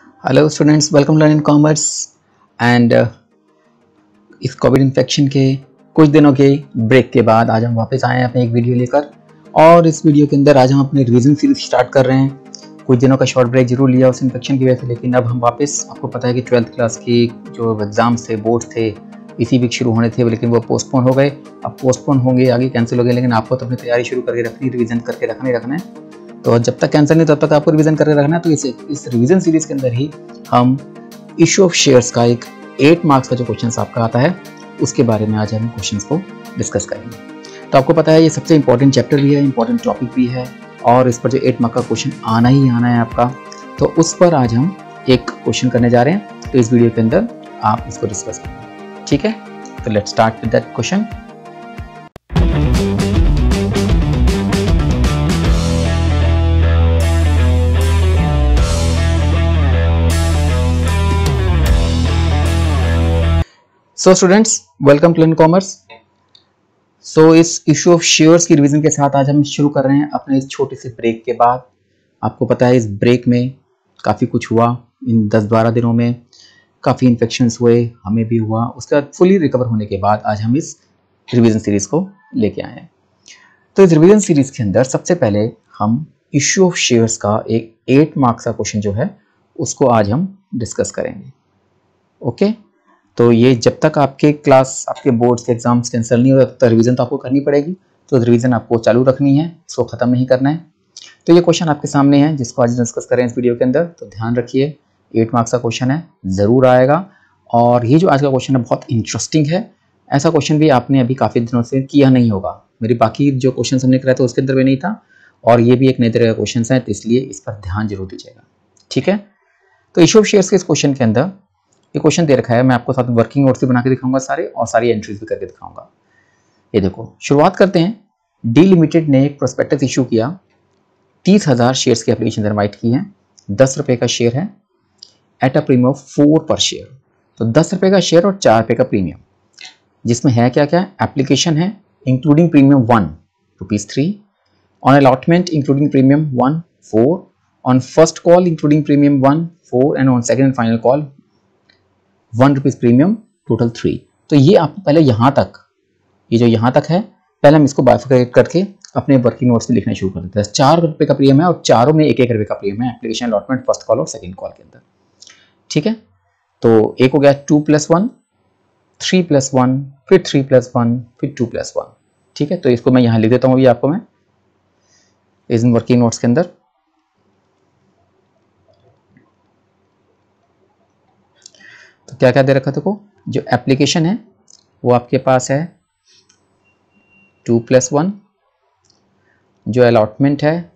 Hello students, welcome learn in commerce. And इस Covid infection के कुछ दिनों के ब्रेक के बाद आज हम वापस आए हैं अपने एक वीडियो लेकर। और इस वीडियो के अंदर आज हम अपने रिवीजन सीरीज स्टार्ट कर रहे हैं। कुछ दिनों का शॉर्ट ब्रेक जरूर लिया उस इन्फेक्शन की वजह से, लेकिन अब हम वापस, आपको पता है कि 12th क्लास की जो एग्जाम्स थे, बोर्ड्स थे, इसी वीक शुरू होने थे, लेकिन वो पोस्टपोन हो गए। अब पोस्टपोन होंगे, आगे कैंसिल हो गए, लेकिन आपको तो अपनी तैयारी शुरू करके रखनी, रिवीजन करके रखना है। तो जब तक कैंसिल नहीं तब तक आपको रिवीजन करके रखना है। तो इस रिवीजन सीरीज के अंदर ही हम इशू ऑफ शेयर्स का एक 8 मार्क्स का जो क्वेश्चन आपका आता है उसके बारे में आज हम क्वेश्चंस को डिस्कस करेंगे। तो आपको पता है ये सबसे इंपॉर्टेंट चैप्टर भी है, इंपॉर्टेंट टॉपिक भी है, और इस पर जो 8 मार्क का क्वेश्चन आना ही आना है आपका। तो उस पर आज हम एक क्वेश्चन करने जा रहे हैं। तो इस वीडियो के अंदर आप इसको डिस्कस करेंगे, ठीक है? तो let's start with that question. So students, welcome to learn commerce. So इस इशू ऑफ शेयर्स की रिवीजन के साथ आज हम शुरू कर रहे हैं अपने इस छोटे से ब्रेक के बाद। आपको पता है इस ब्रेक में काफ़ी कुछ हुआ, इन 10-12 दिनों में काफ़ी इन्फेक्शंस हुए, हमें भी हुआ। उसके बाद फुली रिकवर होने के बाद आज हम इस रिवीजन सीरीज़ को लेके आए हैं। तो इस रिवीजन सीरीज़ के अंदर सबसे पहले हम इशू ऑफ शेयर्स का एक 8 मार्क्स का क्वेश्चन जो है उसको आज हम डिस्कस करेंगे। ओके, तो ये जब तक आपके क्लास, आपके बोर्ड्स के एग्जाम्स कैंसिल नहीं हो तब तक रिवीजन तो आपको करनी पड़ेगी। तो रिवीजन आपको चालू रखनी है, इसको ख़त्म नहीं करना है। तो ये क्वेश्चन आपके सामने है जिसको आज डिस्कस करें इस वीडियो के अंदर। तो ध्यान रखिए, 8 मार्क्स का क्वेश्चन है, ज़रूर आएगा। और ये जो आज का क्वेश्चन है बहुत इंटरेस्टिंग है। ऐसा क्वेश्चन भी आपने अभी काफ़ी दिनों से किया नहीं होगा। मेरी बाकी जो क्वेश्चन हमने कराए थे उसके अंदर भी नहीं था, और ये भी एक नए तरह का क्वेश्चन है, तो इसलिए इस पर ध्यान जरूर दीजिएगा, ठीक है? तो इशू ऑफ शेयर्स के इस क्वेश्चन के अंदर ये क्वेश्चन दे रखा है। मैं आपको साथ वर्किंग नोट्स भी बना के दिखाऊंगा सारे, और सारी एंट्रीज भी करके दिखाऊंगा। ये देखो, शुरुआत करते हैं। डी लिमिटेड ने एक प्रोस्पेक्टस इशू किया, 30,000 शेयर्स की एप्लीकेशन इनवाइट की है, 10 रुपये का शेयर है, एट अ प्रीमियम ऑफ 4 पर शेयर। तो 10 रुपये का शेयर और 4 रुपये का प्रीमियम, जिसमें है क्या क्या? एप्लीकेशन है including premium 1 ₹3, on allotment including premium 1 4, on first call including premium 1 4, and on second and final call ₹1 premium, total 3। तो ये आप पहले यहाँ तक, ये जो यहाँ तक है, पहले हम इसको बाइफरकेट करके अपने वर्किंग नोट्स में लिखना शुरू कर देते हैं। 4 रुपये का प्रीमियम है और चारों में 1-1 रुपये का प्रीमियम है, एप्लीकेशन अलॉटमेंट, फर्स्ट कॉल और सेकंड कॉल के अंदर, ठीक है? तो एक हो गया 2+1, 3+1, फिर 3+1, फिर 2+1, ठीक है? तो इसको मैं यहाँ लिख देता हूँ अभी आपको मैं इस वर्किंग नोट्स के अंदर। तो क्या क्या दे रखा देखो, जो एप्लीकेशन है वो आपके पास है 2+1, जो अलॉटमेंट है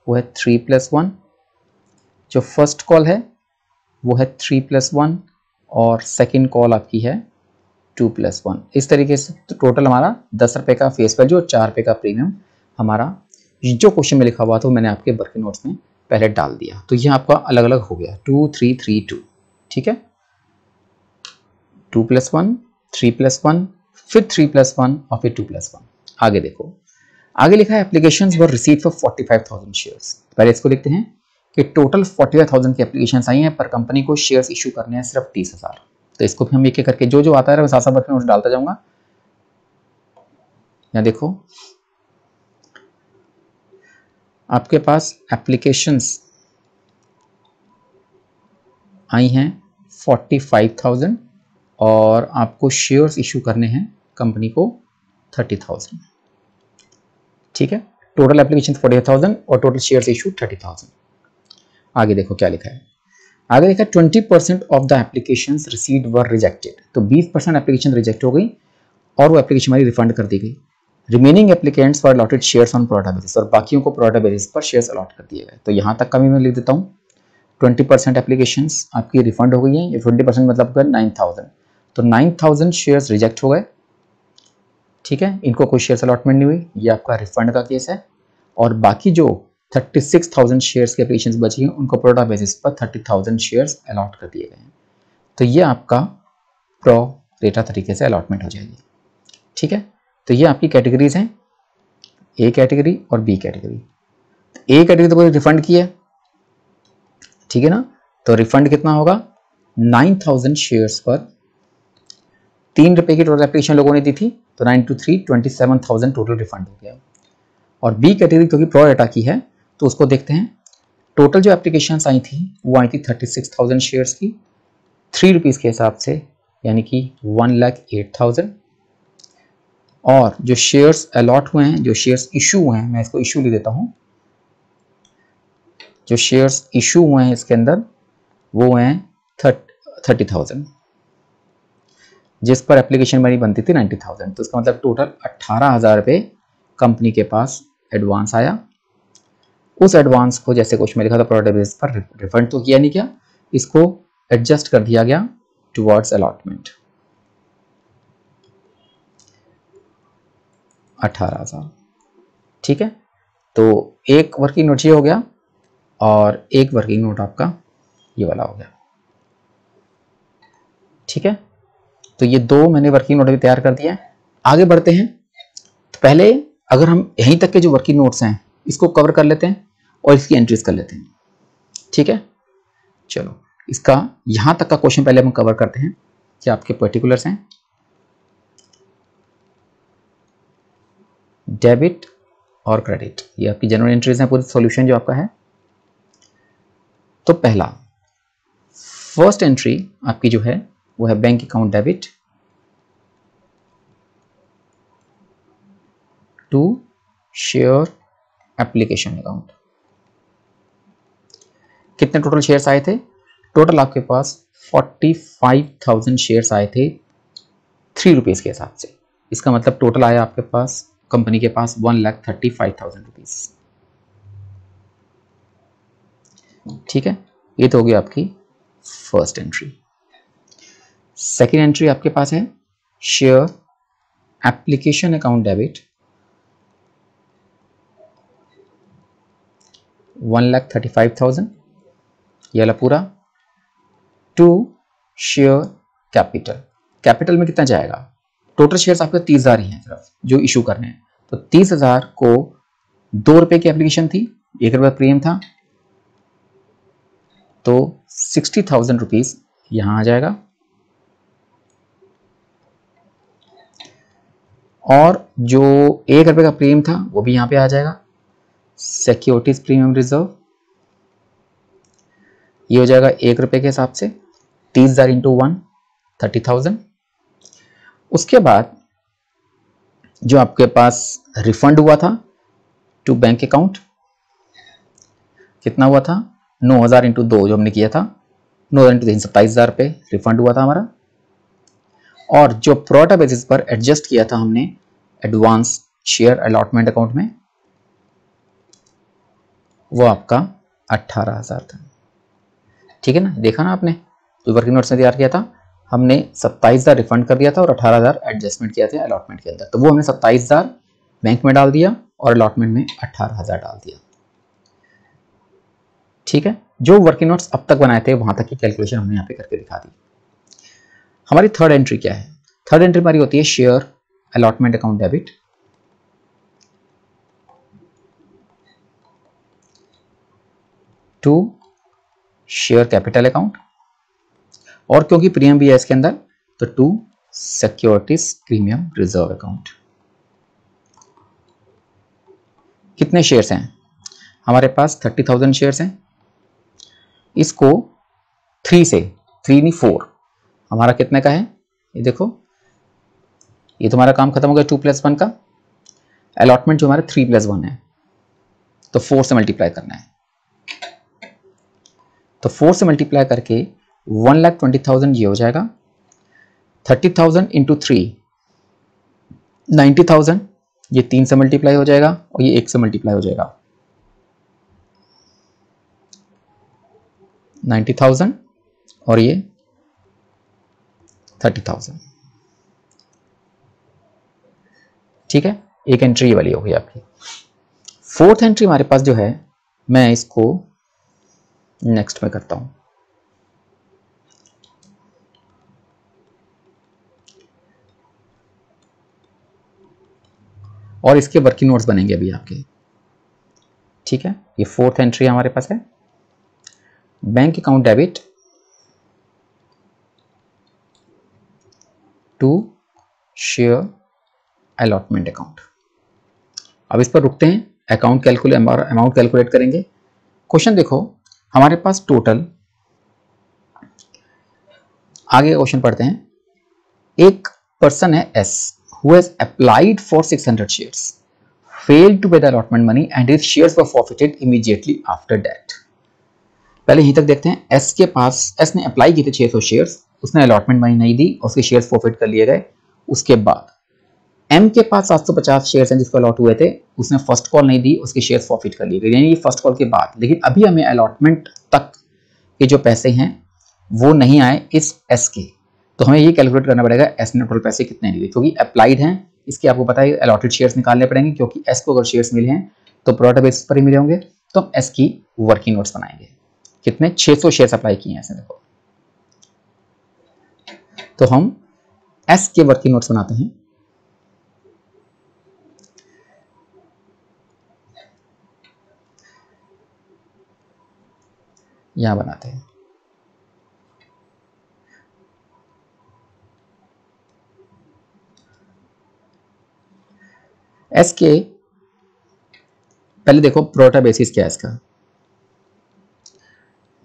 वो है 3+1, जो फर्स्ट कॉल है वो है 3+1, और सेकंड कॉल आपकी है 2+1। इस तरीके से टोटल हमारा 10 रुपये का फेस वैल्यू और 4 रुपये का प्रीमियम हमारा जो क्वेश्चन में लिखा हुआ था वो मैंने आपके वर्किंग नोट्स में पहले डाल दिया। तो ये आपका अलग अलग हो गया 2 3 3 2, ठीक है? 2+1, 3+1, फिर 3+1 और फिर 2+1। आगे देखो, आगे लिखा है applications were received for 45,000 shares. पहले इसको लिखते हैं कि टोटल 45,000 की एप्लीकेशंस आई हैं, पर कंपनी को शेयर्स इशू करने हैं सिर्फ 30,000। तो इसको भी हम एक एक करके जो जो आता है मैं साथ साथ वर्किंग नोट्स डालता जाऊंगा। यहाँ देखो, आपके पास एप्लीकेशंस आई हैं 45,000 और आपको शेयर्स इशू करने हैं कंपनी को 30,000, ठीक है? टोटल एप्लीकेशन 48,000 और टोटल शेयर्स इशू 30,000। आगे देखो क्या लिखा है, आगे लिखा है 20% of the applications received were rejected. तो 20% एप्लीकेशन रिजेक्ट हो गई और वो एप्लीकेशन हमारी रिफंड कर दी गई। Remaining applicants were allotted shares on pro rata basis, और बाकियों को प्रोडा बेसिस पर शेयर्स अलॉट कर दिए गए। तो यहाँ तक का भी मैं लिख देता हूँ, 20% एप्लीकेशंस आपकी रिफंड हो गई हैं। ये 20% मतलब 9,000, तो 9,000 शेयर्स रिजेक्ट हो गए, ठीक है? इनको कोई शेयर्स अलॉटमेंट नहीं हुई, ये आपका रिफंड का केस है। और बाकी जो 36,000 शेयर्स के एप्लीकेशंस बची हैं उनको प्रोडा बेसिस पर 30,000 शेयर्स अलॉट कर दिए गए हैं। तो ये आपका प्रो रेटा तरीके से अलॉटमेंट हो जाएगी, ठीक है? तो ये आपकी कैटेगरीज हैं, ए कैटेगरी और बी कैटेगरी। ए कैटेगरी तो कोई रिफंड की है, ठीक है ना? तो रिफंड कितना होगा 9000 शेयर्स पर 3 रुपए की टोटल एप्लीकेशन लोगों ने दी थी, तो 9 to 3 27,000 टोटल रिफंड हो गया। और बी कैटेगरी क्योंकि प्रो डाटा की है तो उसको देखते हैं। टोटल जो एप्लीकेशन आई थी वो आई थी 36,000 शेयर्स की 3 रुपीज़ के हिसाब से, यानी कि 1,08,000। और जो शेयर्स अलॉट हुए हैं, जो शेयर्स इशू हुए हैं, मैं इसको इशू लिख देता हूँ, जो शेयर्स इशू हुए हैं इसके अंदर वो हैं 30,000, जिस पर एप्लीकेशन मनी बनती थी 90,000। तो इसका मतलब टोटल 18,000 रुपये कंपनी के पास एडवांस आया। उस एडवांस को जैसे क्वेश्चन में लिखा था प्रोडक्ट बेसिस पर रिफंड तो किया नहीं गया, इसको एडजस्ट कर दिया गया टुवर्ड्स अलॉटमेंट 18,000। ठीक है, तो एक वर्किंग नोट ये हो गया और एक वर्किंग नोट आपका ये वाला हो गया। ठीक है, तो ये दो मैंने वर्किंग नोट भी तैयार कर दिया है। आगे बढ़ते हैं, तो पहले अगर हम यहीं तक के जो वर्किंग नोट्स हैं इसको कवर कर लेते हैं और इसकी एंट्रीज कर लेते हैं। ठीक है, चलो इसका यहां तक का क्वेश्चन पहले हम कवर करते हैं कि आपके पर्टिकुलर्स हैं। डेबिट और क्रेडिट, ये आपकी जनरल एंट्रीज हैं, पूरी सॉल्यूशन जो आपका है। तो पहला फर्स्ट एंट्री आपकी जो है वो है bank account debit to share application account. कितने टोटल शेयर्स आए थे? टोटल आपके पास 45,000 शेयर्स आए थे 3 रुपीज़ के हिसाब से। इसका मतलब टोटल आया आपके पास कंपनी के पास 1,35,000 रुपीज़। ठीक है, ये तो होगी आपकी फर्स्ट एंट्री। सेकेंड एंट्री आपके पास है शेयर एप्लीकेशन अकाउंट डेबिट 1,35,000, ये वाला पूरा, टू शेयर कैपिटल। कैपिटल में कितना जाएगा? टोटल शेयर्स आपके 30,000 ही हैं सिर्फ जो इशू करने हैं, तो 30,000 को 2 रुपए की एप्लीकेशन थी, 1 रुपये प्रीमियम था, तो 60,000 रुपीज यहां आ जाएगा। और जो 1 रुपये का प्रीमियम था वो भी यहां पे आ जाएगा। सिक्योरिटीज प्रीमियम रिजर्व ये हो जाएगा 1 रुपये के हिसाब से, 30,000 इंटू 1 30,000। उसके बाद जो आपके पास रिफंड हुआ था टू बैंक अकाउंट कितना हुआ था? 9,000 इंटू 2 जो हमने किया था, 9,000 इंटू 3 27,000 रुपये रिफंड हुआ था हमारा। और जो प्रोटा बेसिस पर एडजस्ट किया था हमने एडवांस शेयर अलॉटमेंट अकाउंट में, वो आपका 18,000 था। ठीक है ना, देखा ना आपने, जो वर्किंग नोट्स में तैयार किया था हमने 27,000 रिफंड कर दिया था और 18,000 एडजस्टमेंट किया था अलॉटमेंट के अंदर, तो वो हमने 27,000 बैंक में डाल दिया और अलॉटमेंट में 18,000 डाल दिया। ठीक है, जो वर्किंग नोट्स अब तक बनाए थे वहां तक की कैलकुलेशन हमने यहाँ पे करके दिखा दी। हमारी थर्ड एंट्री क्या है? थर्ड एंट्री हमारी होती है share allotment account debit to share capital account, और क्योंकि प्रीमियम भी है इसके अंदर तो to securities premium reserve account. कितने शेयर्स हैं हमारे पास? 30,000 शेयर्स हैं। इसको 3 से 3 नहीं 4 हमारा कितने का है? ये देखो, ये तुम्हारा काम खत्म हो गया 2+1 का। अलॉटमेंट जो हमारा 3+1 है, तो 4 से मल्टीप्लाई करना है। तो 4 से मल्टीप्लाई करके 1,20,000 ये हो जाएगा। 30,000 इंटू 3 90,000, ये 3 से मल्टीप्लाई हो जाएगा और ये 1 से मल्टीप्लाई हो जाएगा। 90,000 और ये 30,000। ठीक है, एक एंट्री ये वाली हो गई आपकी। फोर्थ एंट्री हमारे पास जो है, मैं इसको नेक्स्ट में करता हूं। और इसके वर्किंग नोट्स बनेंगे अभी आपके। ठीक है, ये फोर्थ एंट्री हमारे पास है bank account debit to share allotment account. अब इस पर रुकते हैं, अमाउंट कैलकुलेट करेंगे। क्वेश्चन देखो, हमारे पास टोटल, आगे क्वेश्चन पढ़ते हैं। एक पर्सन है as who has applied for 600 shares, failed to pay the allotment money and his shares were forfeited immediately after that. पहले यहीं तक देखते हैं। एस के पास, एस ने अप्लाई किए थे 600 शेयर्स, उसने अलॉटमेंट मनी नहीं दी, उसके शेयर्स फॉरफिट कर लिए गए। उसके बाद एम के पास 750 शेयर्स हैं जिसको अलॉट हुए थे, उसने फर्स्ट कॉल नहीं दी, उसके शेयर्स फॉरफिट कर लिए गए, यानी ये फर्स्ट कॉल के बाद। लेकिन अभी हमें अलॉटमेंट तक के जो पैसे हैं वो नहीं आए इस एस के, तो हमें ये कैलकुलेट करना पड़ेगा एस ने टोटल पैसे कितने लिए, क्योंकि अप्लाइड हैं। इसके आपको पता है अलॉटेड शेयर्स निकालने पड़ेंगे, क्योंकि एस को अगर शेयर्स मिले हैं तो प्रोरेटा बेसिस पर ही मिले होंगे। तो हम एस की वर्किंग नोट्स बनाएंगे। कितने? 600 शेयर्स अप्लाई किए हैं ऐसे, देखो। तो हम एस के वर्किंग नोट्स बनाते हैं। यहां बनाते हैं। एस के पहले देखो प्रोरेटा बेसिस क्या है इसका।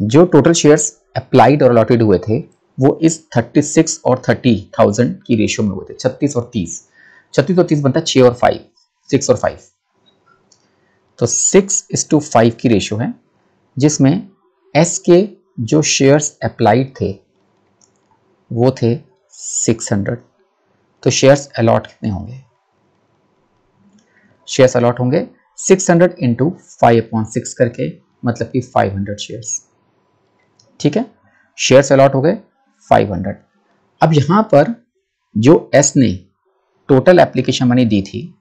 जो टोटल शेयर्स अप्लाइड और अलॉटेड हुए थे वो इस 36 और 30,000 की रेशियो में हुए थे। 36 और 30, 36 और 30 बनता है 6 और 5, 6 और 5, तो 6:5 की रेशियो है, जिसमें एस के जो शेयर्स अप्लाइड थे वो थे 600। तो शेयर्स अलॉट कितने होंगे? शेयर्स अलॉट होंगे 600 इंटू 5/6 करके, मतलब कि 500 शेयर्स। ठीक है, शेयर्स अलॉट हो गए 500। अब यहां पर जो एस ने टोटल एप्लीकेशन मनी दी थी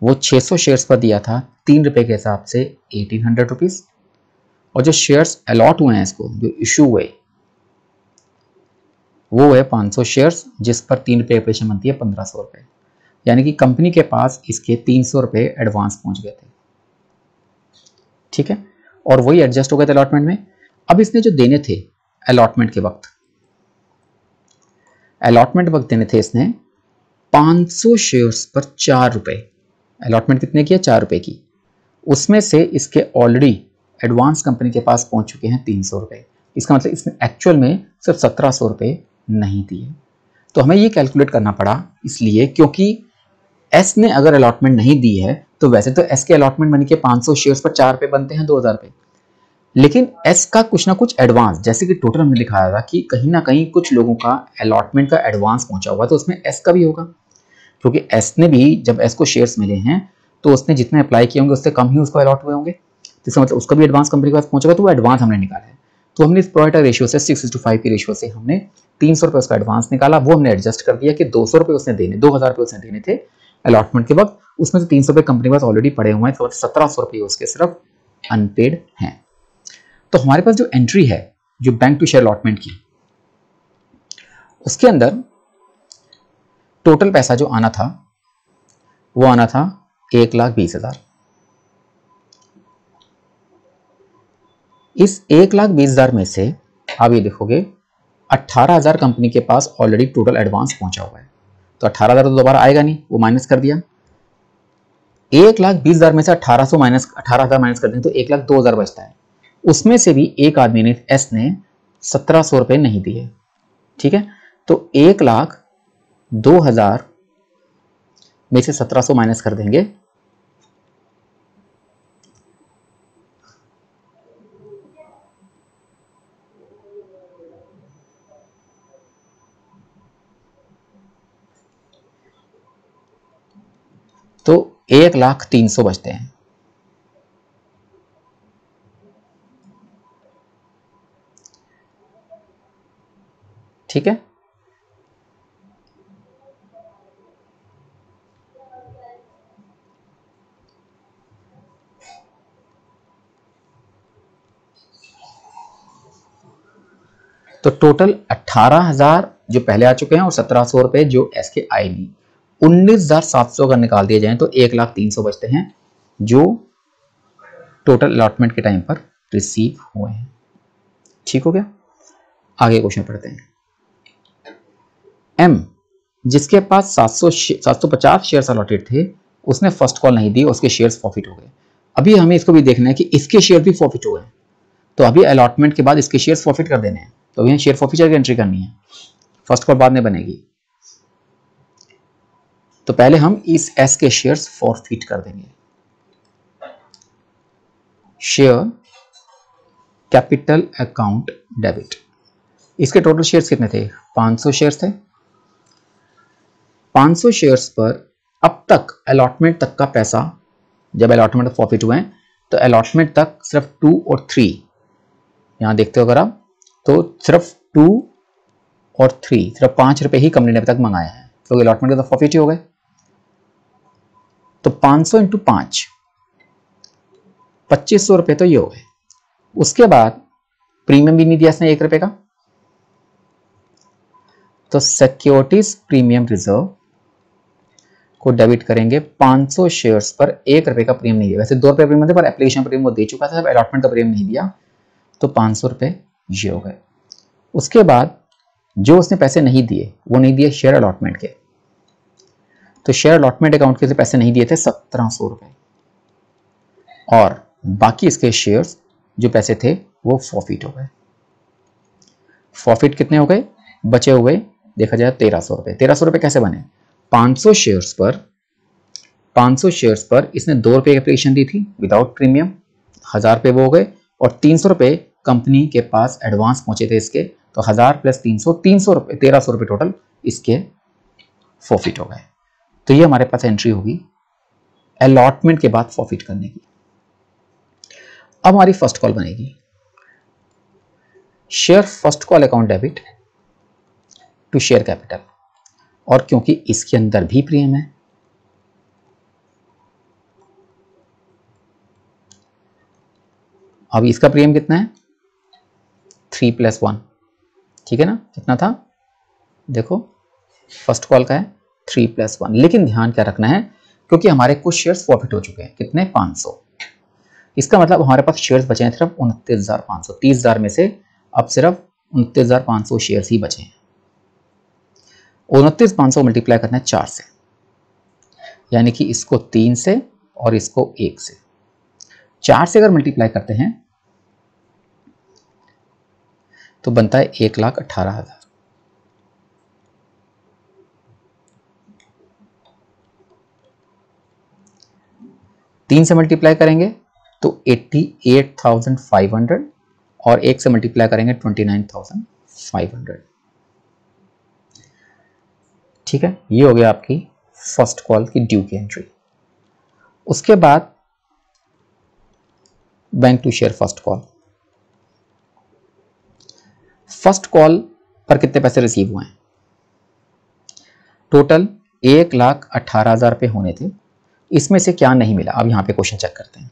वो 600 शेयर्स पर दिया था 3 रुपए के हिसाब से 1800 रुपीज, और जो शेयर्स अलॉट हुए हैं इसको, जो इशू हुए, वो है 500 शेयर्स, जिस पर 3 रुपए एप्लीकेशन बनती है 1500 रुपए, यानी कि कंपनी के पास इसके 300 रुपए एडवांस पहुंच गए थे। ठीक है, और वही एडजस्ट हो गए थे अलॉटमेंट में। अब इसने जो देने थे अलॉटमेंट के वक्त, देने थे इसने 500 शेयर्स पर 4 रुपए। अलॉटमेंट कितने की है? 4 रुपए की। उसमें से इसके ऑलरेडी एडवांस कंपनी के पास पहुंच चुके हैं 300 रुपए। इसका मतलब इसने एक्चुअल में सिर्फ 1700 रुपए नहीं दिए। तो हमें ये कैलकुलेट करना पड़ा, इसलिए क्योंकि एस ने अगर अलॉटमेंट नहीं दी है तो वैसे तो एस के अलॉटमेंट मनी के 500 शेयर्स पर 4 रुपए बनते हैं 2000 रुपए, लेकिन एस का कुछ ना कुछ एडवांस, जैसे कि टोटल हमने दिखाया था कि कहीं ना कहीं कुछ लोगों का अलॉटमेंट का एडवांस पहुंचा हुआ, तो उसमें एस का भी होगा, क्योंकि एस ने भी जब एस को शेयर्स मिले हैं तो उसने जितने अप्लाई किए होंगे उससे कम ही उसको अलॉट हुए होंगे, तो इसका मतलब उसका भी एडवांस कंपनी के पास पहुंचेगा, तो वो एडवांस हमने निकाला है। तो हमने इस प्रोरेटा रेशियो से 6:5 की रेशियो से हमने 300 रुपए उसका एडवांस निकाला, वो हमने एडजस्ट कर दिया कि 200 रुपए उसने देने, 2000 रुपए उसने देने थे अलॉटमेंट के वक्त, उसमें से 300 रुपए कंपनी के पास ऑलरेडी पड़े हुए हैं, तो 1700 रुपए उसके सिर्फ अनपेड हैं। तो हमारे पास जो एंट्री है जो बैंक टू शेयर अलॉटमेंट की, उसके अंदर टोटल पैसा जो आना था वो आना था 1,20,000। इस 1,20,000 में से आप ये देखोगे 18,000 कंपनी के पास ऑलरेडी टोटल एडवांस पहुंचा हुआ है, तो 18,000 तो दोबारा आएगा नहीं, वो माइनस कर दिया। 1,20,000 में से 18,000 माइनस कर दें तो 1,02,000 बचता है। उसमें से भी एक आदमी ने, एस ने 1700 रुपए नहीं दिए। ठीक है, तो 1,02,000 में से 1700 माइनस कर देंगे तो 1,03,000 बचते हैं। ठीक है, तो टोटल 18,000 जो पहले आ चुके हैं और 1700 रुपए जो एस के आए नहीं, 19,700 अगर निकाल दिए जाए तो 1,03,000 बचते हैं, जो टोटल अलॉटमेंट के टाइम पर रिसीव हुए हैं। ठीक हो गया। आगे क्वेश्चन पढ़ते हैं। एम जिसके पास 750 शेयर्स अलॉटेड थे, उसने फर्स्ट कॉल नहीं दी, उसके शेयर्स फॉरफिट हो गए। अभी हमें इसको भी देखना है कि इसके शेयर भी फॉरफिट हो गए, तो अभी अलॉटमेंट के बाद इसके शेयर्स फॉरफिट कर देने हैं, तो अभी शेयर फॉरफिचर की एंट्री करनी है, फर्स्ट कॉल बाद में बनेगी। तो पहले हम इस एस के शेयर्स फॉरफिट कर देंगे। शेयर कैपिटल अकाउंट डेबिट, इसके टोटल शेयर्स कितने थे? 500 शेयर्स थे। 500 शेयर्स पर अब तक अलॉटमेंट तक का पैसा, जब अलॉटमेंट फॉरफिट हुए हैं तो अलॉटमेंट तक सिर्फ 2 और 3, यहां देखते हो अगर आप, तो सिर्फ 2 और 3, सिर्फ 5 रुपए ही कंपनी ने अब तक मंगाया है, तो अलॉटमेंट के तो फॉरफिट ही हो गए। तो 500 इंटू 5, 2500 रुपए तो ये हो गए। उसके बाद प्रीमियम भी नहीं दिया इसने 1 रुपए का, तो सिक्योरिटीज प्रीमियम रिजर्व को डेबिट करेंगे। 500 शेयर्स पर 1 रुपए का प्रीमियम नहीं दिया, वैसे 2 रुपए प्रीमियम थे पर एप्लीकेशन प्रीमियम वो दे चुका था, अलॉटमेंट का प्रीमियम नहीं दिया, तो 500 रुपए ये हो गए। उसके बाद जो उसने पैसे नहीं दिए, वो नहीं दिए शेयर अलॉटमेंट के, तो शेयर अलॉटमेंट अकाउंट के पैसे नहीं दिए थे 1700 रुपए, और बाकी इसके शेयर्स जो पैसे थे वो फॉरफिट हो गए। फॉरफिट कितने हो गए? बचे हुए देखा जाए 1300 रुपए। 1300 रुपए कैसे बने? 500 शेयर्स पर 500 शेयर्स पर इसने 2 रुपए की एप्लीकेशन दी थी विदाउट प्रीमियम, 1000 रुपए वो हो गए, और 300 रुपए कंपनी के पास एडवांस पहुंचे थे इसके, तो 1000 प्लस 300, 300 रुपए, 1300 रुपए टोटल इसके फॉरफिट हो गए। तो ये हमारे पास एंट्री होगी अलॉटमेंट के बाद फॉरफिट करने की। अब हमारी फर्स्ट कॉल बनेगी share first call account debit to share capital, और क्योंकि इसके अंदर भी प्रीमियम है, अब इसका प्रीमियम कितना है? 3 + 1, ठीक है ना? कितना था देखो, फर्स्ट कॉल का है 3 + 1, लेकिन ध्यान क्या रखना है, क्योंकि हमारे कुछ शेयर्स फॉरफिट हो चुके हैं, कितने? 500। इसका मतलब हमारे पास शेयर्स बचे हैं सिर्फ 29,500, 30,000 में से अब सिर्फ 29,500 शेयर्स ही बचे हैं। 29,500 मल्टीप्लाई करना है 4 से, यानी कि इसको 3 से और इसको 1 से। 4 से अगर मल्टीप्लाई करते हैं तो बनता है 1,18,000। 3 से मल्टीप्लाई करेंगे तो 88,500, और 1 से मल्टीप्लाई करेंगे 29,500। ठीक है, ये हो गया आपकी फर्स्ट कॉल की ड्यू की एंट्री। उसके बाद bank to share first call. First call पर कितने पैसे रिसीव हुए हैं? टोटल 1,18,000 रुपए होने थे, इसमें से क्या नहीं मिला? अब यहां पे क्वेश्चन चेक करते हैं।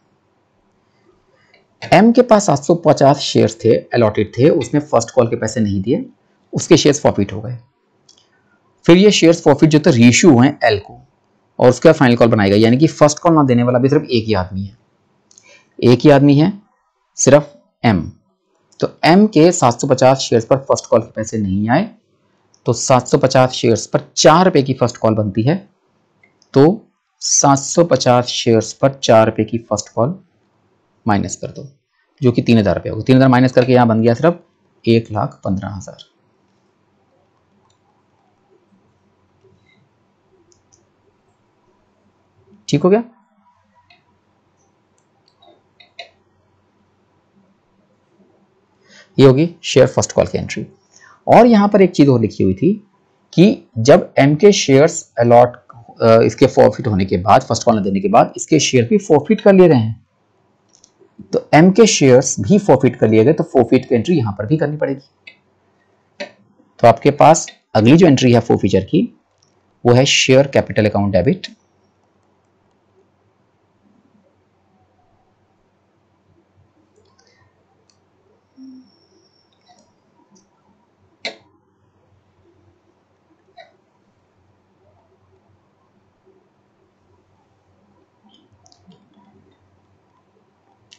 एम के पास 750 शेयर्स थे, अलॉटेड थे, उसने फर्स्ट कॉल के पैसे नहीं दिए, उसके शेयर्स फॉरफिट हो गए। फिर ये शेयर्स फॉरफिट जो थे रीइश्यू हुए एल को, और उसका फाइनल कॉल बनाएगा, यानी कि फर्स्ट कॉल ना देने वाला भी सिर्फ एक ही आदमी है, एक ही आदमी है सिर्फ एम। तो एम के 750 शेयर्स पर फर्स्ट कॉल के पैसे नहीं आए, तो 750 शेयर्स पर 4 रुपए की फर्स्ट कॉल बनती है, तो 750 शेयर्स पर 4 रुपए की फर्स्ट कॉल माइनस कर दो, जो कि 3,000 रुपए होगा। 3,000 माइनस करके यहां बन गया सिर्फ 1,15,000। ठीक हो गया। ये होगी शेयर फर्स्ट कॉल की एंट्री। और यहां पर एक चीज और लिखी हुई थी कि जब एम के शेयर्स अलॉट इसके फॉरफिट होने के बाद, फर्स्ट कॉल देने के बाद, इसके शेयर भी फॉरफिट कर लिए गए हैं, तो एम के शेयर्स भी फॉरफिट कर लिए गए, तो फॉरफिट की एंट्री यहां पर भी करनी पड़ेगी। तो आपके पास अगली जो एंट्री है फॉरफिचर की, वो है share capital account debit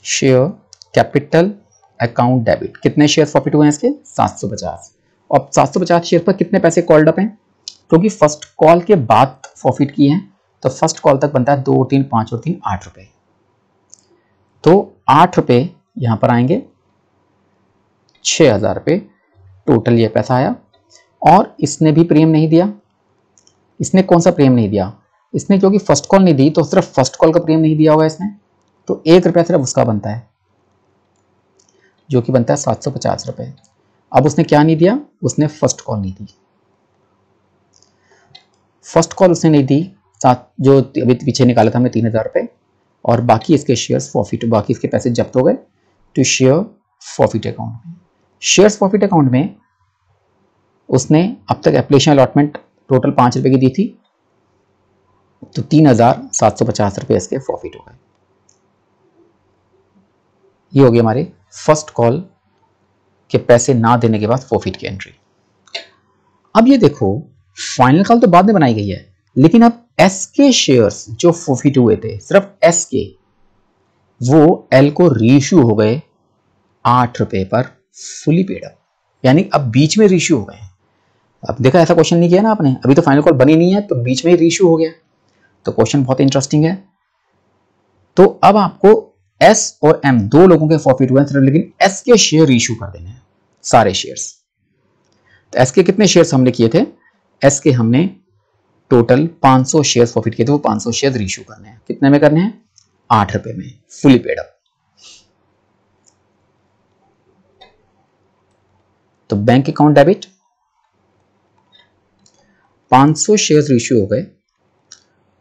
share capital account debit, कितने शेयर प्रॉफिट हुए हैं इसके 750। और 750 शेयर पर कितने पैसे कॉल्ड अप हैं, क्योंकि फर्स्ट कॉल के बाद प्रॉफिट किए हैं तो फर्स्ट कॉल तक बनता है 2 3 5 और 3 8 रुपए। तो 8 रुपए यहां पर आएंगे, 6000 रुपए टोटल ये पैसा आया। और इसने भी प्रीमियम नहीं दिया। इसने कौन सा प्रीमियम नहीं दिया, इसने क्योंकि फर्स्ट कॉल नहीं दी तो सिर्फ फर्स्ट कॉल का प्रीमियम नहीं दिया होगा इसने, तो 1 रुपया सिर्फ उसका बनता है, जो कि बनता है 750 रुपए। अब उसने क्या नहीं दिया, उसने फर्स्ट कॉल नहीं दी। फर्स्ट कॉल उसने नहीं दी, जो अभी पीछे निकाला था हमने 3000 रुपए, और बाकी इसके शेयर्स प्रॉफिट, बाकी इसके पैसे जब्त हो गए तो शेयर प्रॉफिट अकाउंट में। शेयर्स प्रॉफिट अकाउंट में उसने अब तक एप्लीकेशन अलॉटमेंट टोटल 5 रुपए की दी थी, तो 3750 रुपए इसके प्रॉफिट हो गए। ये हो गया हमारे फर्स्ट कॉल के पैसे ना देने के बाद प्रॉफिट की एंट्री। अब ये देखो, फाइनल कॉल तो बाद में बनाई गई है, लेकिन अब एस के शेयर्स जो प्रॉफिट हुए थे, सिर्फ एस के, वो एल को रीइश्यू हो गए 8 रुपए पर फुली पेड अप, यानी अब बीच में रीइश्यू हो गए। अब देखा, ऐसा क्वेश्चन नहीं किया ना आपने, अभी तो फाइनल कॉल बनी नहीं है तो बीच में ही रीइश्यू हो गया, तो क्वेश्चन बहुत इंटरेस्टिंग है। तो अब आपको एस और एम दो लोगों के प्रॉफिट हुए हैं, लेकिन एस के शेयर रीइश्यू कर देने हैं, सारे शेयर्स। तो एस के कितने शेयर्स हमने किए थे, एस के हमने टोटल 500 शेयर्स प्रॉफिट किए थे, वो 500 शेयर रीइश्यू करने हैं। कितने में करने हैं, 8 रुपए में फुली पेड अप। तो bank account debit, 500 shares reissue हो गए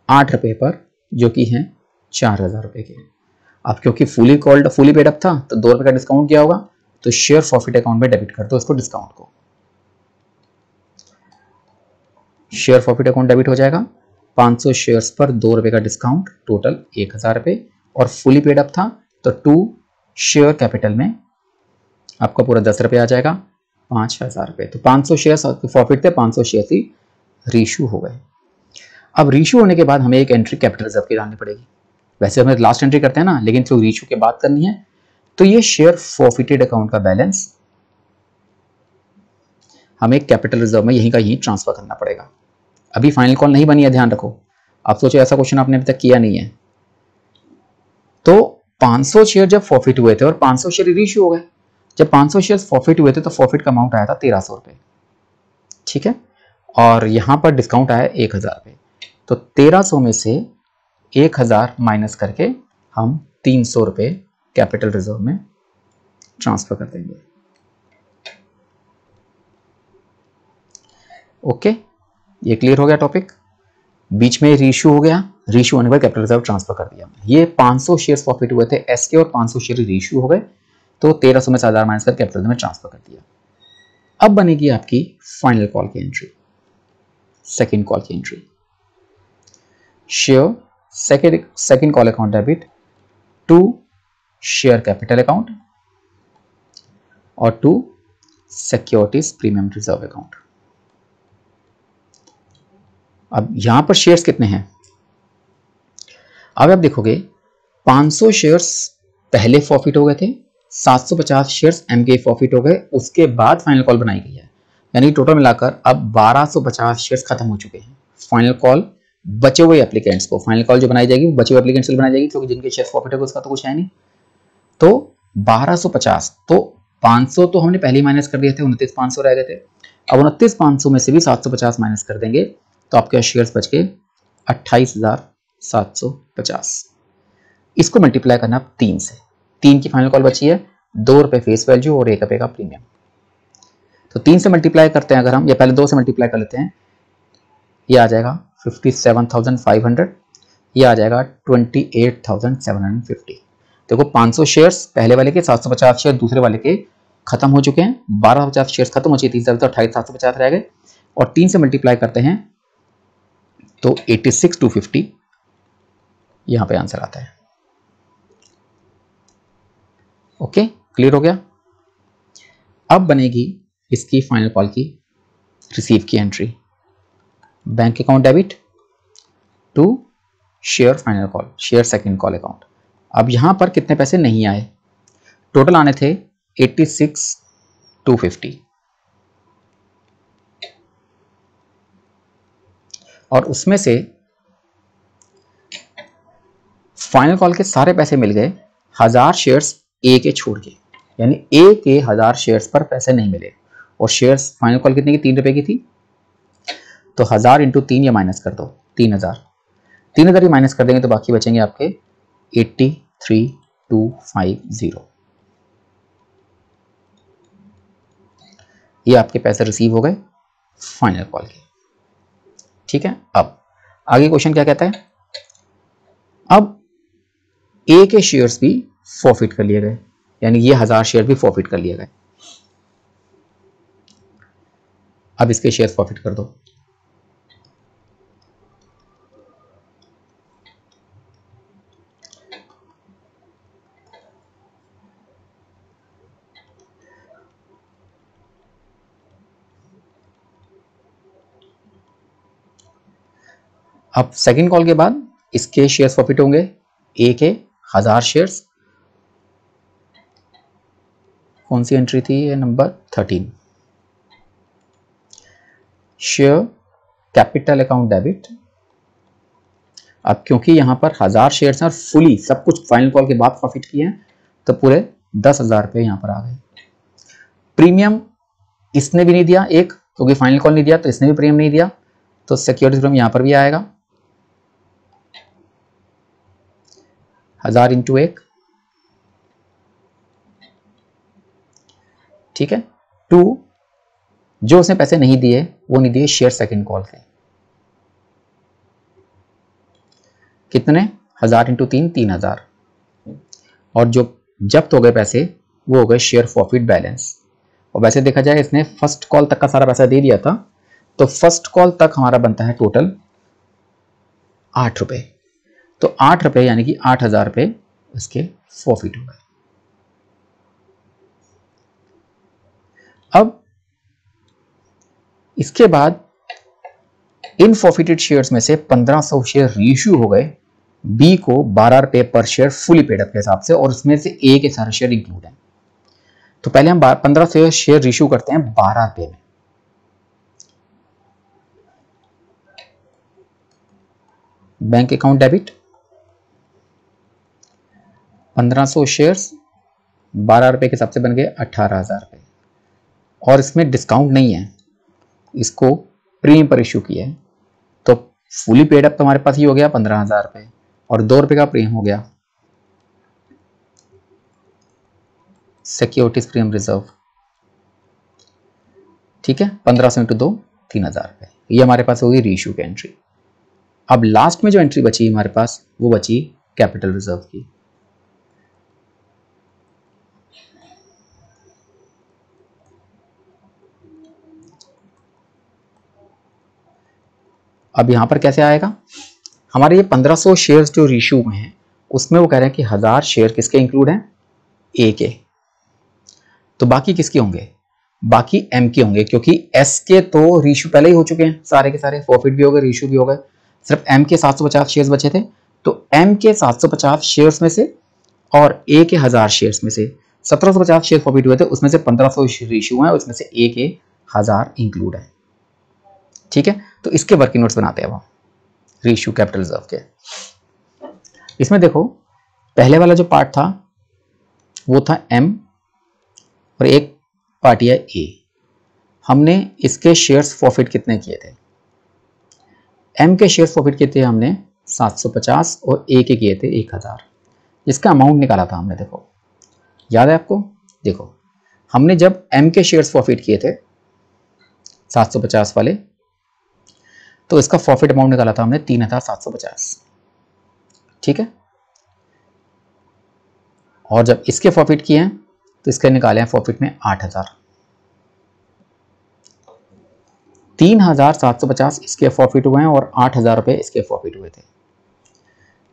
8 रुपए पर, जो कि हैं 4000 रुपए के। अब क्योंकि फुली पेड अप था तो 2 रुपए का डिस्काउंट किया होगा, तो शेयर प्रॉफिट अकाउंट में डेबिट कर दो इसको, डिस्काउंट को। शेयर प्रॉफिट अकाउंट डेबिट हो जाएगा, 500 शेयर्स पर 2 रुपए का डिस्काउंट, टोटल 1000 रुपए, और फुली पेड अप था तो 2 शेयर कैपिटल में आपका पूरा 10 रुपए आ जाएगा, 5000 रुपए। तो 500 शेयर्स प्रॉफिट थे, 500 शेयर ही रीइश्यू हो गए। अब रीइश्यू होने के बाद हमें एक एंट्री कैपिटल रिजर्व की डालनी पड़ेगी। वैसे हमें लास्ट एंट्री करते हैं ना, लेकिन थ्रू रीइश्यू के बाद करनी है। तो ये शेयर फॉरफिटेड अकाउंट का बैलेंस हमें कैपिटल रिजर्व में यहीं का यहीं ट्रांसफर करना पड़ेगा। अभी फाइनल कॉल नहीं बनी है, ध्यान रखो। आप सोचो ऐसा क्वेश्चन आपने अभी तक किया नहीं है। तो 500 शेयर जब फॉरफिट हुए थे और 500 शेयर रीइश्यू हो गए, जब 500 शेयर फॉरफिट हुए थे तो फॉरफिट का अमाउंट आया था 1300 रुपए, ठीक है, और यहां पर डिस्काउंट आया 1000 रुपए। तो 1300 में से 1000 माइनस करके हम 300 रुपए कैपिटल रिजर्व में ट्रांसफर कर देंगे। ओके, ये क्लियर हो गया टॉपिक। बीच में रीइश्यू हो गया, रीइश्यू होने के बाद कैपिटल रिजर्व ट्रांसफर कर दिया। ये 500 शेयर्स प्रॉफिट हुए थे एस के और 500 शेयर रीइश्यू हो गए, तो 1300 में से 1000 माइनस कर कैपिटल में ट्रांसफर कर दिया। अब बनेगी आपकी फाइनल कॉल की एंट्री, सेकंड कॉल की entry. Share second call account debit to share capital account और to securities premium reserve account. अब यहां पर शेयर्स कितने हैं, अब आप देखोगे 500 शेयर्स पहले प्रॉफिट हो गए थे, 750 शेयर्स एम के प्रॉफिट हो गए, उसके बाद फाइनल कॉल बनाई गई है, यानी टोटल मिलाकर अब 1250 शेयर्स खत्म हो चुके हैं। फाइनल कॉल बचे हुए एप्लीकेंट्स को, फाइनल कॉल जो बनाई जाएगी वो बचे हुए एप्लीकेंट्स को बनाई जाएगी, क्योंकि जिनके शेयर्स प्रॉफिट होगा उसका तो कुछ है नहीं। तो 1250, तो 500 तो हमने पहले ही माइनस कर दिए थे, 29,500 रह गए थे। अब 29,500 में से भी 750 माइनस कर देंगे तो आपके शेयर्स बच के 28,750। इसको मल्टीप्लाई करना 3 से, 3 की फाइनल कॉल बची है, 2 रुपए फेस वैल्यू और 1 रुपए का प्रीमियम। तो 3 से मल्टीप्लाई करते हैं अगर हम, या पहले 2 से मल्टीप्लाई कर लेते हैं, ये आ जाएगा 57,500, ये आ जाएगा 28,750। देखो 500 शेयर्स पहले वाले के, 750 शेयर दूसरे वाले के खत्म हो चुके हैं, 1250 शेयर्स खत्म हो चुके, 3 तो 28,750 रह गए, और 3 से मल्टीप्लाई करते हैं तो 86,250 यहां पे आंसर आता है। ओके, क्लियर हो गया। अब बनेगी इसकी फाइनल कॉल की रिसीव की entry, bank account debit to share final call, share second call account. अब यहां पर कितने पैसे नहीं आए, टोटल आने थे 86,250 और उसमें से फाइनल कॉल के सारे पैसे मिल गए 1000 शेयर्स ए के छोड़ के, यानी ए के 1000 शेयर्स पर पैसे नहीं मिले। और शेयर्स फाइनल कॉल कितने की, 3 रुपए की थी, तो 1000 इंटू 3 या माइनस कर दो, 3000 ही माइनस कर देंगे तो बाकी बचेंगे आपके 83,250। ये आपके पैसे रिसीव हो गए फाइनल कॉल के। ठीक है, अब आगे क्वेश्चन क्या कहता है, अब ए के शेयर्स भी फॉरफिट कर लिए गए, यानी ये 1000 शेयर भी फॉरफिट कर लिए गए। अब इसके शेयर फॉरफिट कर दो। अब सेकंड कॉल के बाद इसके शेयर्स प्रॉफिट होंगे, ए के 1000 शेयर्स। कौन सी एंट्री थी, ये number 13, share capital account debit. अब क्योंकि यहां पर 1000 शेयर्स हैं और फुली सब कुछ फाइनल कॉल के बाद प्रॉफिट किए हैं, तो पूरे 10,000 रुपये यहां पर आ गए। प्रीमियम इसने भी नहीं दिया एक, क्योंकि फाइनल कॉल नहीं दिया तो इसने भी प्रीमियम नहीं दिया, तो सिक्योरिटी प्रीमियम यहां पर भी आएगा 1000 इंटू 1, ठीक है। 2 जो उसने पैसे नहीं दिए वो नहीं दिए शेयर सेकंड कॉल के, कितने, 1000 इंटू 3, 3000। और जो जब्त हो गए पैसे वो हो गए शेयर प्रॉफिट बैलेंस। और वैसे देखा जाए इसने फर्स्ट कॉल तक का सारा पैसा दे दिया था, तो फर्स्ट कॉल तक हमारा बनता है टोटल 8 रुपए, तो 8 रुपए यानी कि 8000 रुपए इसके प्रॉफिट हो गए। अब इसके बाद इन फॉरफिटेड शेयर्स में से 1500 शेयर रीइश्यू हो गए बी को 12 रुपए पर शेयर फुली पेड अप के हिसाब से, और उसमें से ए के सारे शेयर इंक्लूड हैं। तो पहले हम 1500 शेयर रीइश्यू करते हैं 12 रुपए में। बैंक अकाउंट डेबिट 1500 शेयर्स 12 रुपए के हिसाब से बन गए 18,000 रुपए, और इसमें डिस्काउंट नहीं है, इसको प्रीमियम पर इश्यू किया है, तो फुली पेड अप तो हमारे पास ही हो गया 15,000 रुपए, और 2 रुपए का प्रीमियम हो गया सिक्योरिटीज प्रीमियम रिजर्व, ठीक है। 1500 इंटू 2, 3000 रुपए, ये हमारे पास होगी रीइश्यू की एंट्री। अब लास्ट में जो एंट्री बची हमारे पास वो बची कैपिटल रिजर्व की। अब यहां पर कैसे आएगा, हमारे ये 1500 शेयर्स जो रीइश्यू हुए हैं उसमें वो कह रहे हैं कि 1000 शेयर किसके इंक्लूड हैं, ए के, तो बाकी किसके होंगे, बाकी एम के होंगे, क्योंकि एस के तो रीइश्यू पहले ही हो चुके हैं, सारे के सारे प्रॉफिट भी हो गए, रीइश्यू भी हो गए, सिर्फ एम के 750 शेयर्स बचे थे, तो एम के 750 शेयर्स में से और ए के 1000 शेयर्स में से 1750 शेयर प्रॉफिट हुए थे, उसमें से 1500 रीइश्यू हैं, उसमें से ए के 1000 इंक्लूड है, ठीक है। तो इसके वर्किंग नोट्स बनाते हैं अब रीइश्यू कैपिटल रिजर्व के। इसमें देखो पहले वाला जो पार्ट था वो था एम और एक पार्टी है ए। हमने इसके शेयर्स प्रॉफिट कितने किए थे, एम के शेयर्स प्रॉफिट किए थे हमने 750 और ए के किए थे 1000, जिसका अमाउंट निकाला था हमने, देखो याद है आपको, देखो हमने जब एम के शेयर्स प्रॉफिट किए थे 750 वाले, तो इसका प्रॉफिट अमाउंट निकाला था हमने 3750, ठीक है। और जब इसके प्रॉफिट किए हैं तो इसके निकाले हैं प्रॉफिट में 8000, 3750 इसके प्रॉफिट हुए हैं और 8000 रुपए इसके प्रॉफिट हुए थे।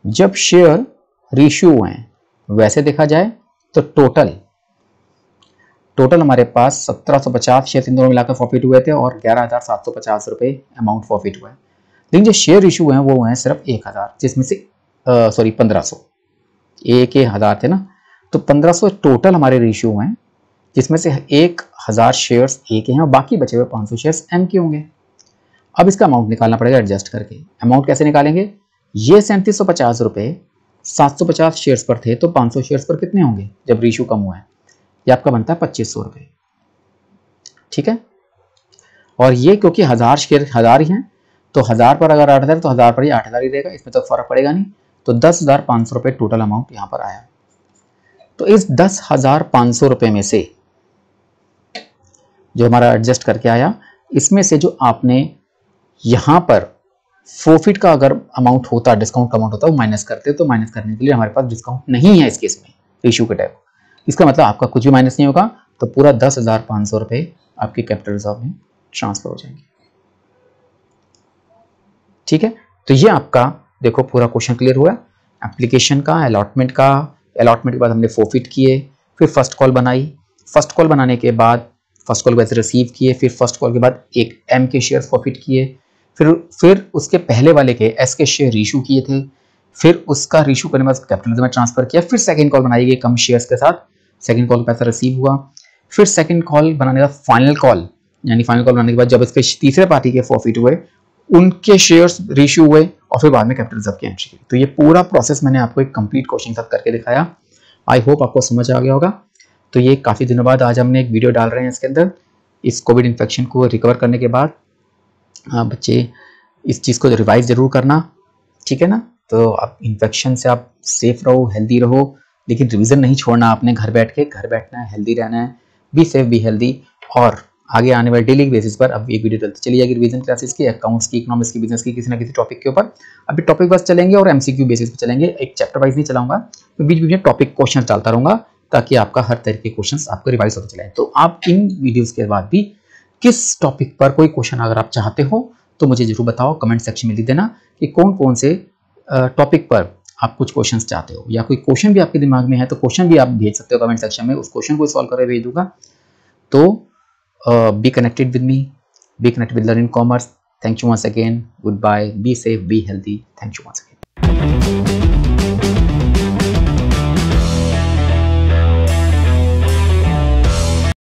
जब शेयर रीइश्यू हुए हैं वैसे देखा जाए तो टोटल हमारे पास 1750 शेयर इन दोनों मिलाकर प्रॉफिट हुए थे और 11,750 रुपए अमाउंट प्रॉफिट हुआ है। लेकिन जो शेयर इशू हुए हैं वो हुए हैं सिर्फ 1000, जिसमें से 1500, ए के 1000 थे ना, तो 1500 टोटल हमारे रेशियो हैं, जिसमें से 1000 शेयर्स ए के हैं और बाकी बचे हुए 500 शेयर्स एम के होंगे। अब इसका अमाउंट निकालना पड़ेगा एडजस्ट करके। अमाउंट कैसे निकालेंगे? ये 3750 रुपये 750 शेयर्स पर थे, तो 500 शेयर्स पर कितने होंगे जब रेशियो कम हुआ है? ये आपका बनता है 2500 रुपये। ठीक है, और ये क्योंकि 1000 शेयर 1000 ही हैं, तो 1000 पर अगर 8000 तो 1000 पर ही 8000 ही रहेगा, इसमें तो फर्क पड़ेगा नहीं। तो 10,500 रुपये टोटल अमाउंट यहाँ पर आया। तो इस 10,500 रुपये में से जो हमारा एडजस्ट करके आया, इसमें से जो आपने यहाँ पर प्रॉफिट का अगर अमाउंट होता, डिस्काउंट का अमाउंट होता, वो माइनस करते, तो माइनस करने के लिए हमारे पास डिस्काउंट नहीं है इस केस में रेशियो के टाइप। इसका मतलब आपका कुछ भी माइनस नहीं होगा, तो पूरा 10,500 रुपये आपके कैपिटल रिजर्व में ट्रांसफर हो जाएंगे। ठीक है, तो ये आपका देखो पूरा क्वेश्चन क्लियर हुआ। एप्लीकेशन का, अलॉटमेंट का, अलॉटमेंट के बाद हमने फॉरफिट किए, फिर फर्स्ट कॉल बनाई, फर्स्ट कॉल बनाने के बाद फर्स्ट कॉल वैसे रिसीव किए, फिर फर्स्ट कॉल के बाद एक एम के शेयर फॉरफिट किए, फिर उसके पहले वाले के एस के शेयर इशू किए थे, फिर उसका इशू करने के बाद कैपिटल में ट्रांसफर किया, फिर सेकंड कॉल बनाई गई कम शेयर्स के साथ, सेकंड कॉल का पैसा रिसीव हुआ, फिर सेकंड कॉल बनाने का फाइनल कॉल, यानी फाइनल कॉल बनाने के बाद जब इसके तीसरे पार्टी के फॉरफिट हुए, उनके शेयर्स रेशियो हुए और फिर बाद में कैपिटल रिजर्व की एंट्री की। तो ये पूरा प्रोसेस मैंने आपको एक कंप्लीट क्वेश्चन तक करके दिखाया। आई होप आपको समझ आ गया होगा। तो ये काफ़ी दिनों बाद आज हमने एक वीडियो डाल रहे हैं इसके अंदर, इस कोविड इन्फेक्शन को रिकवर करने के बाद। बच्चे इस चीज़ को रिवाइज जरूर करना, ठीक है ना। तो आप इन्फेक्शन से आप सेफ रहो, हेल्दी रहो, लेकिन रिविजन नहीं छोड़ना आपने। घर बैठ के घर बैठना है, हेल्दी रहना है, बी सेफ बी हेल्दी। और आगे आने वाले डेली बेसिस पर अब एक वीडियो चलती चली जाएगी रिवीजन क्लासेस की, अकाउंट्स की, इकोनॉमिक्स की, बिजनेस की, किसी ना किसी टॉपिक के ऊपर। अभी टॉपिक वाइज चलेंगे और एमसीक्यू बेसिस पर चलेंगे, एक चैप्टर वाइज नहीं चलाऊंगा। तो बीच बीच में टॉपिक क्वेश्चन डालता रहूंगा ताकि आपका हर तरह के क्वेश्चन आपको रिवाइज होते चले। तो आप इन वीडियोज के बाद भी किस टॉपिक पर कोई क्वेश्चन अगर आप चाहते हो तो मुझे जरूर बताओ, कमेंट सेक्शन में लिख देना कि कौन कौन से टॉपिक पर आप कुछ क्वेश्चंस चाहते हो, या कोई क्वेश्चन भी आपके दिमाग में है तो क्वेश्चन भी आप भेज सकते हो कमेंट सेक्शन में, उस क्वेश्चन को सॉल्व करके भेज दूंगा। तो be connected with me, be connected with Learning Commerce. Thank you once again. Goodbye. Be safe, be healthy. Thank you once again.